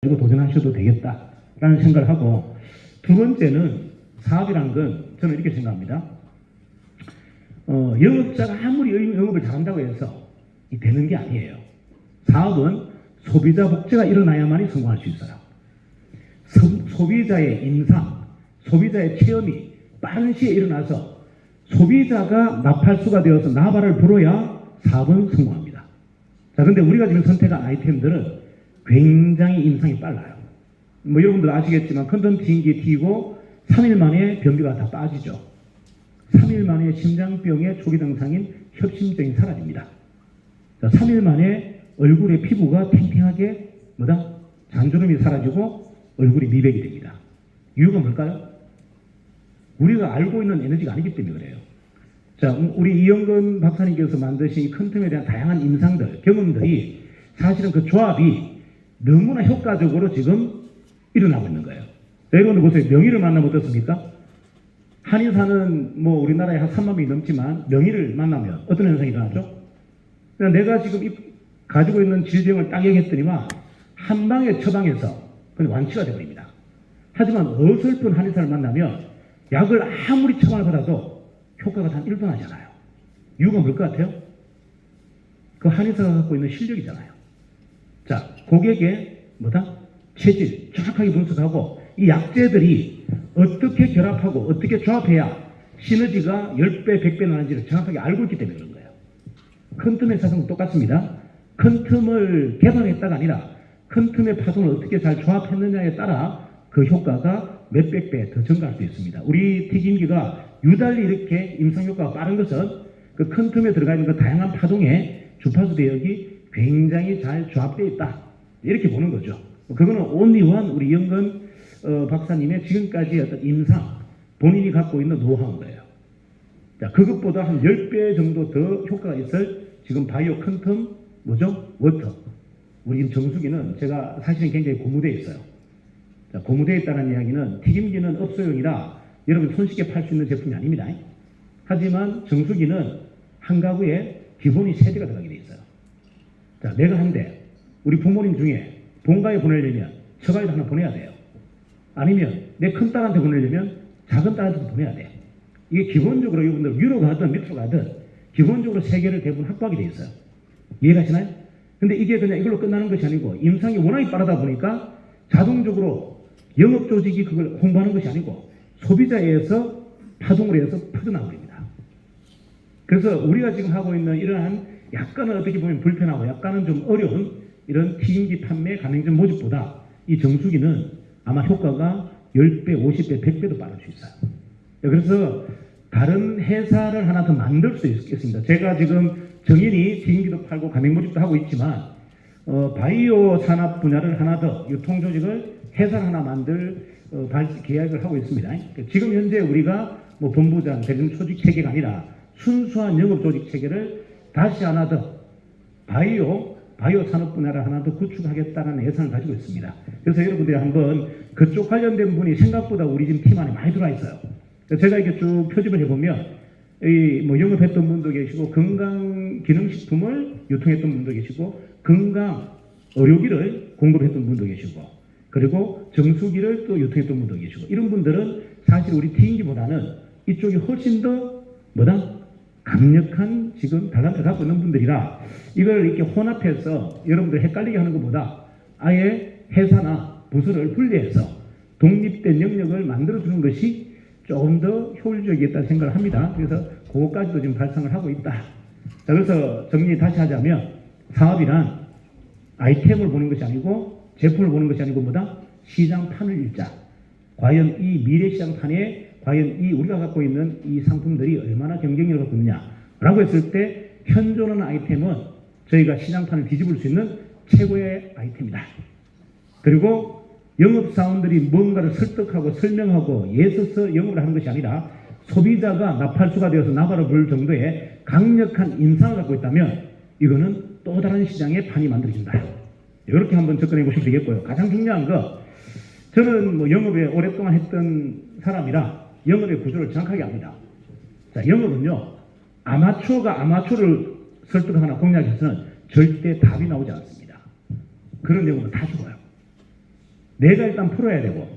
가지고 도전하셔도 되겠다라는 생각을 하고, 두 번째는 사업이라는 건 저는 이렇게 생각합니다. 영업자가 아무리 영업을 잘한다고 해서 되는 게 아니에요. 사업은 소비자 복제가 일어나야만이 성공할 수 있어요. 소비자의 인상, 소비자의 체험이 빠른 시에 일어나서 소비자가 나팔수가 되어서 나발을 불어야 사업은 성공합니다. 자, 근데 우리가 지금 선택한 아이템들은 굉장히 인상이 빨라요. 뭐 여러분들 아시겠지만 컨텐츠 튀기 튀고 3일 만에 변비가 다 빠지죠. 3일 만에 심장병의 초기 증상인 협심증이 사라집니다. 자, 3일 만에 얼굴의 피부가 탱탱하게 잔주름이 사라지고 얼굴이 미백이 됩니다. 이유가 뭘까요? 우리가 알고 있는 에너지가 아니기 때문에 그래요. 자, 우리 이영건 박사님께서 만드신 이 컨텐츠에 대한 다양한 임상들, 경험들이 사실은 그 조합이 너무나 효과적으로 지금 일어나고 있는 거예요. 여러분들 보세요. 명의를 만나면 어떻습니까? 한의사는 뭐 우리나라에 한 3만 명이 넘지만 명의를 만나면 어떤 현상이 일어나죠? 내가 지금 가지고 있는 질병을 딱 얘기했더니만 한 방에 처방해서 그냥 완치가 되어버립니다. 하지만 어설픈 한의사를 만나면 약을 아무리 처방을 받아도 효과가 단 1도 나잖아요. 이유가 뭘 것 같아요? 그 한의사가 갖고 있는 실력이잖아요. 자, 고객의 체질 정확하게 분석하고 이 약재들이 어떻게 결합하고 어떻게 조합해야 시너지가 10배, 100배 나는지를 정확하게 알고 있기 때문에 그런 거예요. 컨텀의 사정은 똑같습니다. 컨텀을 개발했다가 아니라 컨텀의 파동을 어떻게 잘 조합했느냐에 따라 그 효과가 몇백 배 더 증가할 수 있습니다. 우리 튀김기가 유달리 이렇게 임상 효과가 빠른 것은 그 컨텀에 들어가 있는 그 다양한 파동의 주파수 대역이 굉장히 잘 조합되어 있다. 이렇게 보는 거죠. 그거는 온리원 우리 영건 박사님의 지금까지 어떤 임상, 본인이 갖고 있는 노하우인 거예요. 자, 그것보다 한 10배 정도 더 효과가 있을 지금 바이오 컨텀, 워터. 우리 정수기는 제가 사실은 굉장히 고무되어 있어요. 자, 고무되어 있다는 이야기는 튀김기는 업소용이라 여러분 손쉽게 팔 수 있는 제품이 아닙니다. 하지만 정수기는 한 가구에 기본이 3대가 들어가게 되어 있어요. 자, 내가 한 대, 우리 부모님 중에 본가에 보내려면 처가에도 하나 보내야 돼요. 아니면 내 큰 딸한테 보내려면 작은 딸한테도 보내야 돼. 이게 기본적으로 여러분들 위로 가든 밑으로 가든 기본적으로 3개를 대부분 확보하게 되어 있어요. 이해가시나요? 근데 이게 그냥 이걸로 끝나는 것이 아니고 임상이 워낙에 빠르다 보니까 자동적으로 영업조직이 그걸 홍보하는 것이 아니고 소비자에서 파동을 해서 퍼져나버립니다. 그래서 우리가 지금 하고 있는 이러한 약간은 어떻게 보면 불편하고 약간은 좀 어려운 이런 튀김기 판매 가맹점 모집보다 이 정수기는 아마 효과가 10배, 50배, 100배도 빠를 수 있어요. 그래서 다른 회사를 하나 더 만들 수 있겠습니다. 제가 지금 정인이 튀김기도 팔고 가맹 모집도 하고 있지만 바이오 산업 분야를 하나 더 유통조직을 회사를 하나 만들 계약을 하고 있습니다. 지금 현재 우리가 뭐 본부장, 대전 조직 체계가 아니라 순수한 영업 조직 체계를 다시 하나 더 바이오 산업 분야를 하나 더 구축하겠다는 예산을 가지고 있습니다. 그래서 여러분들이 한번 그쪽 관련된 분이 생각보다 우리 지금 팀 안에 많이 들어와 있어요. 제가 이렇게 쭉 표집을 해보면 뭐 영업했던 분도 계시고 건강 기능식품을 유통했던 분도 계시고 건강 의료기를 공급했던 분도 계시고 그리고 정수기를 또 유통했던 분도 계시고 이런 분들은 사실 우리 튀김기보다는 이쪽이 훨씬 더 강력한 지금 달란트를 갖고 있는 분들이라 이걸 이렇게 혼합해서 여러분들 헷갈리게 하는 것보다 아예 회사나 부서를 분리해서 독립된 영역을 만들어주는 것이 조금 더 효율적이겠다는 생각을 합니다. 그래서 그것까지도 지금 발상을 하고 있다. 자, 그래서 정리 다시 하자면 사업이란 아이템을 보는 것이 아니고 제품을 보는 것이 아니고 시장판을 읽자. 과연 이 미래시장판에 과연 이 우리가 갖고 있는 이 상품들이 얼마나 경쟁력을 갖고 있느냐라고 했을 때 현존하는 아이템은 저희가 시장판을 뒤집을 수 있는 최고의 아이템이다. 그리고 영업사원들이 뭔가를 설득하고 설명하고 애써서 영업을 하는 것이 아니라 소비자가 나팔수가 되어서 나발을 부를 정도의 강력한 인상을 갖고 있다면 이거는 또 다른 시장의 판이 만들어진다. 이렇게 한번 접근해 보시면 되겠고요. 가장 중요한 거 저는 뭐 영업에 오랫동안 했던 사람이라 영업의 구조를 정확하게 압니다. 자, 영업은요 아마추어가 아마추어를 설득하거나 공략해서는 절대 답이 나오지 않습니다. 그런 영업은 다 죽어요. 내가 일단 풀어야 되고,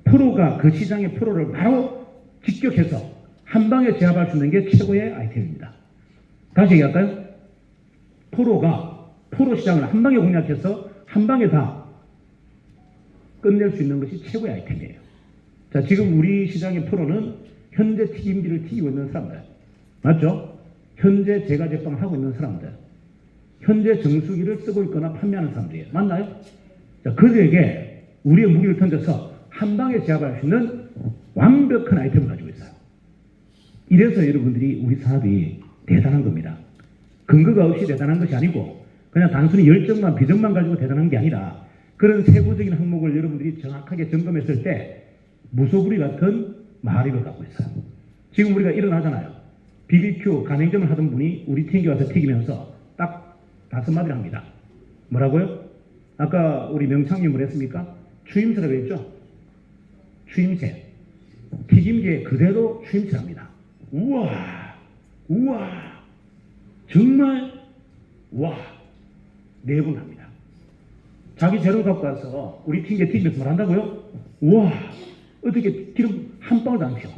프로가 그 시장의 프로를 바로 직격해서 한 방에 제압할 수 있는 게 최고의 아이템입니다. 다시 얘기할까요? 프로가 프로 시장을 한 방에 공략해서 한 방에 다 끝낼 수 있는 것이 최고의 아이템이에요. 자, 지금 우리 시장의 프로는 현재 튀김기를 튀기고 있는 사람들, 맞죠? 현재 제과 제빵을 하고 있는 사람들, 현재 정수기를 쓰고 있거나 판매하는 사람들이에요. 맞나요? 자, 그들에게 우리의 무기를 던져서 한 방에 제압할 수 있는 완벽한 아이템을 가지고 있어요. 이래서 여러분들이 우리 산업이 대단한 겁니다. 근거가 없이 대단한 것이 아니고 그냥 단순히 열정만 비전만 가지고 대단한 게 아니라 그런 세부적인 항목을 여러분들이 정확하게 점검했을 때 무소불위 같은 마력을 갖고 있어요. 지금 우리가 일어나잖아요. BBQ 가맹점을 하던 분이 우리 튀김기 와서 튀기면서 딱 5마디를 합니다. 뭐라고요? 아까 우리 명창님 뭐랬습니까? 추임새라고 했죠? 추임새. 튀김기에 그대로 추임새랍니다. 우와, 우와, 정말, 와, 4분 합니다. 자기 재료 갖고 와서 우리 튀김기에 튀기면서 뭘 한다고요? 우와, 어떻게 기름 한 방울도 안 튀어.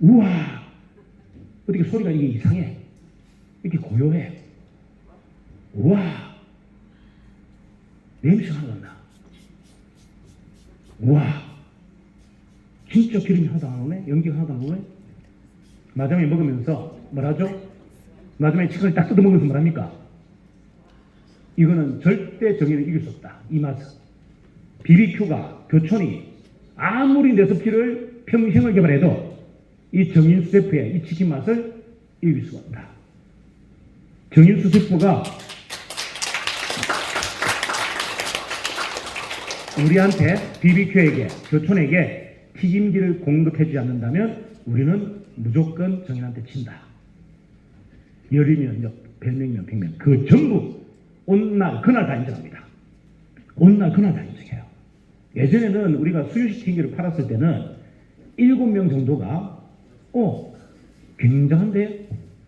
우와, 어떻게 소리가 이게 이상해. 이렇게 고요해. 우와, 냄새가 하나도 안 나. 우와, 진짜 기름이 하나도 안 오네? 연기가 하나도 안 오네? 마지막에 먹으면서 뭐라죠? 마지막에 치킨을 딱 뜯어먹으면서 뭐랍니까? 이거는 절대 정의를 이길 수 없다. 이 맛은. BBQ가, 교촌이 아무리 레시피를 평생을 개발해도 이 정인수 셰프의 이 치킨 맛을 이길 수가 없다. 정인수 셰프가 우리한테 BBQ에게, 교촌에게 튀김기를 공급해주지 않는다면 우리는 무조건 정인한테 친다. 열이면 역, 별명이면 백명. 그 전부 온날 그날 다 인정합니다. 온날 그날 다 인정해요. 예전에는 우리가 수유식 튀김기를 팔았을 때는 7명 정도가 굉장한데요?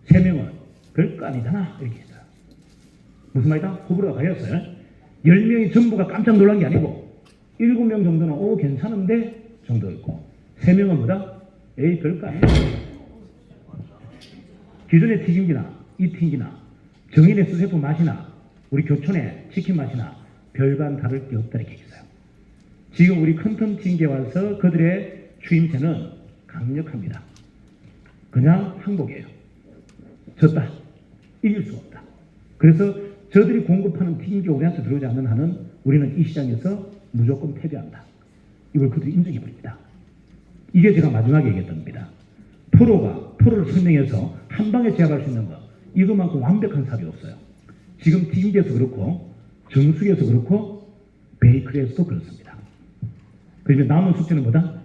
3명은 별거 아니잖아 이렇게 했어요. 무슨 말이다? 호불호가 갈렸어요. 10명이 전부가 깜짝 놀란 게 아니고 7명 정도는 괜찮은데 정도였고 3명은 뭐다? 에이 별거 아니야. 기존의 튀김기나 이 튀김기나 정인의 수세포 맛이나 우리 교촌의 치킨 맛이나 별반 다를 게 없다 이렇게 했어요. 지금 우리 큰텀 튀김기에 와서 그들의 추임새는 강력합니다. 그냥 항복이에요. 졌다. 이길 수 없다. 그래서 저들이 공급하는 튀김기가 우리한테 들어오지 않는 한은 우리는 이 시장에서 무조건 패배한다. 이걸 그들이 인정해버립니다. 이게 제가 마지막에 얘기했던 겁니다. 프로를 설명해서 한 방에 제압할 수 있는 거, 이것만큼 완벽한 사업이 없어요. 지금 튀김기에서 그렇고 정수기에서 그렇고 베이커리에서도 그렇습니다. 그러면 남은 숙제는 뭐다?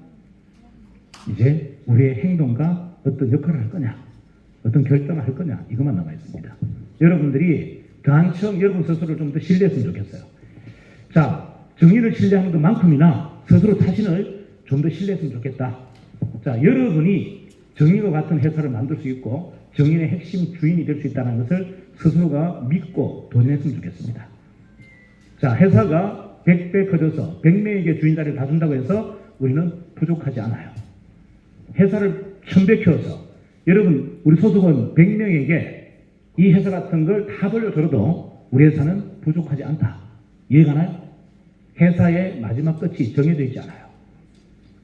이제 우리의 행동과 어떤 역할을 할 거냐, 어떤 결정을 할 거냐, 이것만 남아 있습니다. 여러분들이 단청 여러분 스스로를 좀 더 신뢰했으면 좋겠어요. 자, 정의를 신뢰하는 것만큼이나 스스로 자신을 좀 더 신뢰했으면 좋겠다. 자, 여러분이 정의와 같은 회사를 만들 수 있고 정의의 핵심 주인이 될 수 있다는 것을 스스로가 믿고 도전했으면 좋겠습니다. 자, 회사가 100배 커져서 100명에게 주인 자리를 다 준다고 해서 우리는 부족하지 않아요. 회사를 1000배 키워서 여러분 우리 소속원 100명에게 이 회사 같은 걸 다 벌려줘도 우리 회사는 부족하지 않다. 이해가 나요? 회사의 마지막 끝이 정해져 있지 않아요.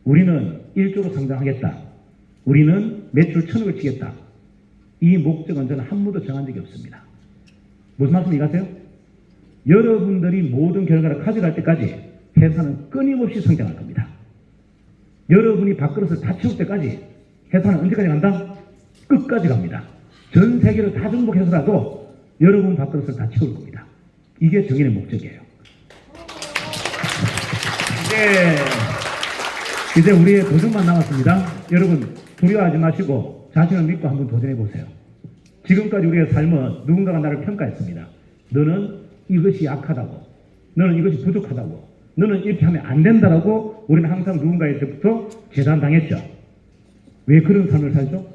우리는 1조로 성장하겠다. 우리는 매출 1000억을 치겠다. 이 목적은 저는 한 번도 정한 적이 없습니다. 무슨 말씀 이해가세요? 여러분들이 모든 결과를 가져갈 때까지 회사는 끊임없이 성장할 겁니다. 여러분이 밥그릇을 다 채울 때까지 회사는 언제까지 간다? 끝까지 갑니다. 전 세계를 다 정복해서라도 여러분 밥그릇을 다 채울 겁니다. 이게 정인의 목적이에요. 이제 우리의 도전만 남았습니다. 여러분 두려워하지 마시고 자신을 믿고 한번 도전해 보세요. 지금까지 우리의 삶은 누군가가 나를 평가했습니다. 너는 이것이 약하다고, 너는 이것이 부족하다고, 너는 이렇게 하면 안 된다라고 우리는 항상 누군가에게부터 재단당했죠. 왜 그런 삶을 살죠?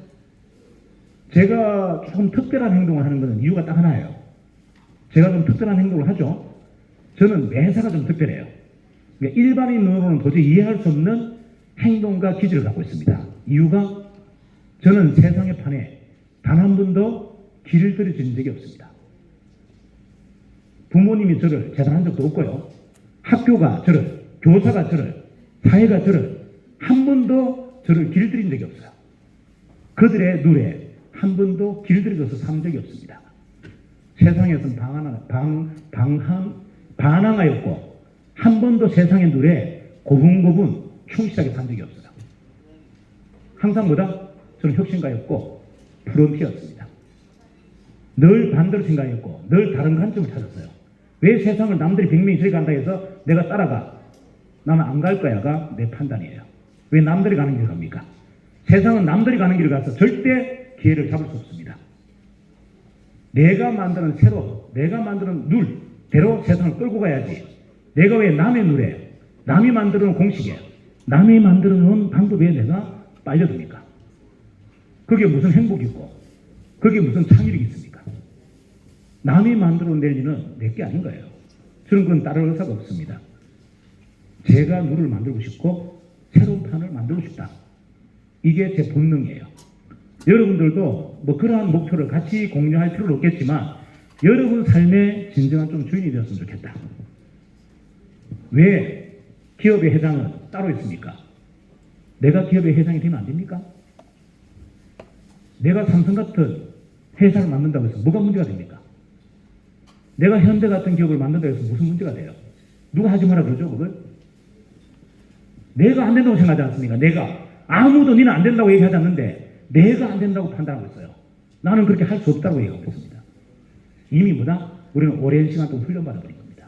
제가 좀 특별한 행동을 하는 것은 이유가 딱 하나예요. 제가 좀 특별한 행동을 하죠. 저는 매사가 좀 특별해요. 그러니까 일반인으로는 도저히 이해할 수 없는 행동과 기질을 갖고 있습니다. 이유가 저는 세상의 판에 단 한 번도 길을 들여준 적이 없습니다. 부모님이 저를 재단한 적도 없고요. 학교가 저를, 교사가 저를, 사회가 저를 한 번도 저를 길들인 적이 없어요. 그들의 눈에 한 번도 길들여져서 산 적이 없습니다. 세상에서는 반항하였고 한 번도 세상의 눈에 고분고분 충실하게 산 적이 없어요. 항상 뭐다? 저는 혁신가였고 프론티였습니다. 늘 반대로 생각했고 늘 다른 관점을 찾았어요. 왜 세상을 남들이 100명이 저리 간다 해서 내가 따라가? 나는 안 갈 거야가 내 판단이에요. 왜 남들이 가는 길을 갑니까? 세상은 남들이 가는 길을 가서 절대 기회를 잡을 수 없습니다. 내가 만드는 새로, 내가 만드는 룰대로 세상을 끌고 가야지. 내가 왜 남의 룰에, 남이 만드는 공식에, 남이 만드는 방법에 내가 빨려듭니까? 그게 무슨 행복이 있고, 그게 무슨 창의력이 있습니까? 남이 만들어낼 일은 내게 아닌 거예요. 저는 그건 따를 의사가 없습니다. 제가 룰을 만들고 싶고 새로운 판을 만들고 싶다. 이게 제 본능이에요. 여러분들도 뭐 그러한 목표를 같이 공유할 필요는 없겠지만 여러분 삶의 진정한 좀 주인이 되었으면 좋겠다. 왜 기업의 회장은 따로 있습니까? 내가 기업의 회장이 되면 안 됩니까? 내가 삼성 같은 회사를 만든다고 해서 뭐가 문제가 됩니까? 내가 현대 같은 기업을 만든다고 해서 무슨 문제가 돼요? 누가 하지 마라 그러죠, 그걸? 내가 안 된다고 생각하지 않습니까? 내가. 아무도 니는 안 된다고 얘기하지 않는데 내가 안 된다고 판단하고 있어요. 나는 그렇게 할 수 없다고 얘기하고 있습니다. 이미 뭐다? 우리는 오랜 시간 동안 훈련받아버린 겁니다.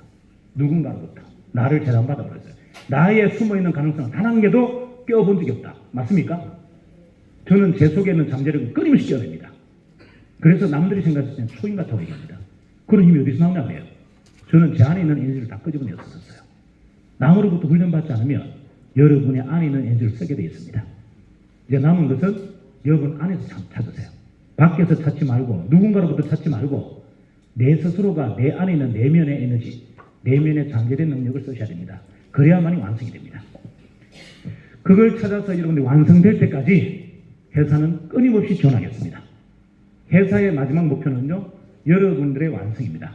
누군가로부터 나를 재단받아버렸어요. 나의 숨어있는 가능성은 단 한 개도 껴본 적이 없다. 맞습니까? 저는 제 속에 있는 잠재력을 끊임없이 껴냅니다. 그래서 남들이 생각했을 때는 초인 같다고 얘기합니다. 그런 힘이 어디서 나오냐고 해요. 저는 제 안에 있는 에너지를 다 끄집어내었었어요. 남으로부터 훈련받지 않으면 여러분의 안에 있는 에너지를 쓰게 되어 있습니다. 이제 남은 것은 여러분 안에서 찾으세요. 밖에서 찾지 말고 누군가로부터 찾지 말고 내 스스로가 내 안에 있는 내면의 에너지, 내면의 잠재된 능력을 쓰셔야 됩니다. 그래야만이 완성이 됩니다. 그걸 찾아서 여러분들이 완성될 때까지 회사는 끊임없이 지원하겠습니다. 회사의 마지막 목표는요, 여러분들의 완성입니다.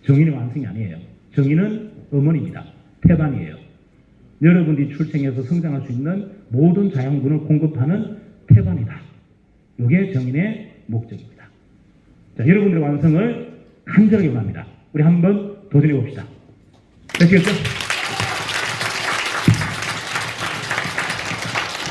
정의는 완성이 아니에요. 정의는 어머니입니다. 태반이에요. 여러분들이 출생해서 성장할 수 있는 모든 자양분을 공급하는 태반이다. 이게 정인의 목적입니다. 자, 여러분들의 완성을 간절하게 원합니다. 우리 한번 도전해 봅시다. 되시겠죠?